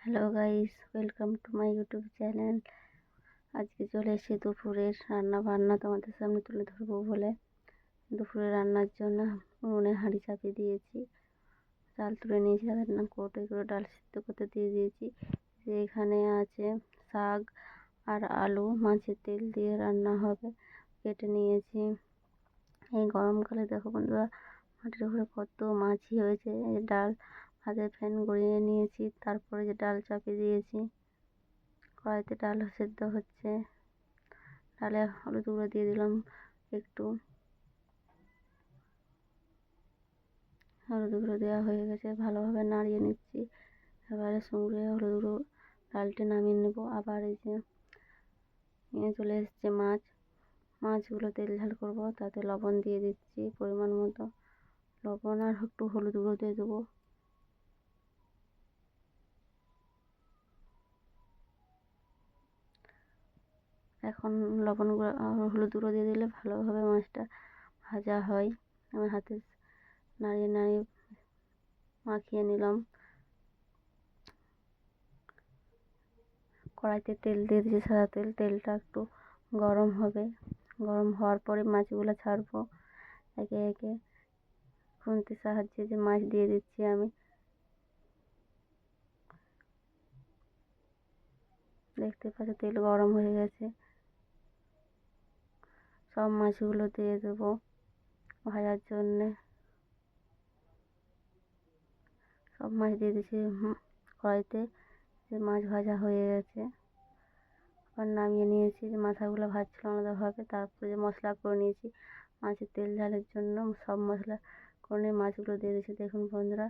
Hello guys, welcome to my YouTube channel. আজকে চলে এসেছি দুপুরের রান্না বান্না তোমাদের সামনে তুলে ধরবো বলে। দুপুরে রান্নার জন্য উনুনে হাঁড়ি চাপিয়ে দিয়েছি, চাল তুলে নিয়েছি, তাদের না কোটো করে ডাল সিদ্ধ করতে দিয়ে দিয়েছি। এখানে আছে শাক আর আলু, মাছের তেল দিয়ে রান্না হবে, কেটে নিয়েছি। এই গরমকালে দেখো বন্ধুরা, মাটির উপরে কত মাছি হয়েছে। এই ডাল ভাতের ফ্যান গড়িয়ে নিয়েছি, তারপরে যে ডাল চাপিয়ে দিয়েছি, কড়াইতে ডাল সেদ্ধ হচ্ছে। ডালে হলুদ গুঁড়ো দিয়ে দিলাম একটু, হলুদ গুঁড়ো দেওয়া হয়ে গেছে, ভালোভাবে নাড়িয়ে নিচ্ছি। এবারে সঙ্গে হলুদ গুঁড়ো ডালটা নামিয়ে নেবো। আবার এই যে নিয়ে চলে এসছে মাছগুলো তেল ঝাল করবো, তাতে লবণ দিয়ে দিচ্ছি পরিমাণ মতো, লবণ আর একটু হলুদ গুঁড়ো দিয়ে দেবো। এখন লবণ গুঁড়ো হলুদ গুঁড়ো দিয়ে দিলে ভালোভাবে মাছটা ভাজা হয়। আমি হাতে নাড়িয়ে নাড়িয়ে মাখিয়ে নিলাম। কড়াইতে তেল দিয়ে দিয়েছি, সাদা তেল। তেলটা একটু গরম হবে, গরম হওয়ার পরে মাছগুলো ছাড়বো একে একে। খুন্তির সাহায্যে যে মাছ দিয়ে দিচ্ছি আমি, দেখতে পাচ্ছ তেল গরম হয়ে গেছে। সব মাছগুলো দিয়ে দেবো ভাজার জন্যে। সব মাছ দিয়ে দিয়েছি কড়াইতে, যে মাছ ভাজা হয়ে গেছে। আবার নামিয়ে নিয়েছি, যে মাথাগুলো ভাজছিলাম আলাদাভাবে। তারপরে যে মশলা করে নিয়েছি মাছের তেল ঝালের জন্য, সব মশলা করে নিয়ে মাছগুলো দিয়ে দিয়েছি। দেখুন বন্ধুরা,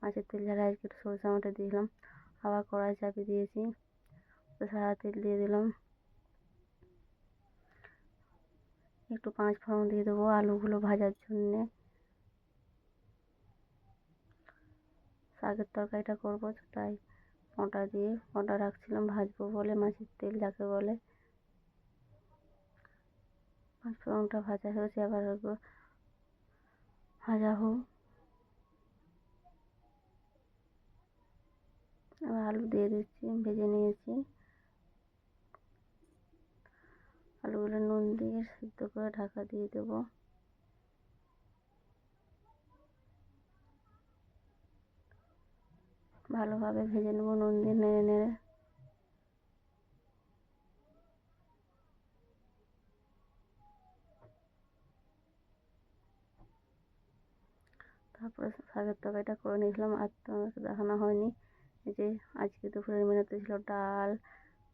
মাছের তেল ঝালে আজকে একটু সরষে বাটা দিলাম। আবার কড়াই চাপিয়ে দিয়েছি, সাদা তেল দিয়ে দিলাম, একটু পাঁচ ফোড়ন দিয়ে দেবো আলুগুলো ভাজার জন্যে। শাকের তরকারিটা করবো, তাই মোটা রাখছিলাম ভাজবো বলে, মাছের তেল যাকে বলে। পাঁচ ফোড়নটা ভাজা হয়েছে, আবার ভাজা হোক। আবার আলু দিয়ে দিচ্ছি, ভেজে নিয়েছি। আলুগুলো নুন দিয়ে সিদ্ধ করে ঢাকা দিয়ে দেবো। ভালোভাবে ভেজে নেবো নুন দিয়ে নেড়ে নেড়ে। তারপরে শাকের তরকারিটা করে নিয়েছিলাম, আর তোমাকে দেখানো হয়নি। এই যে আজকে দুপুরের মেনুতে ছিল ডাল,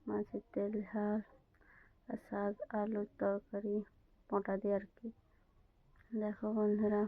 মাছের তেল ঝাল, আর শাক আলুর তরকারি, মোটা দিয়ে আর কি। দেখো বন্ধুরা,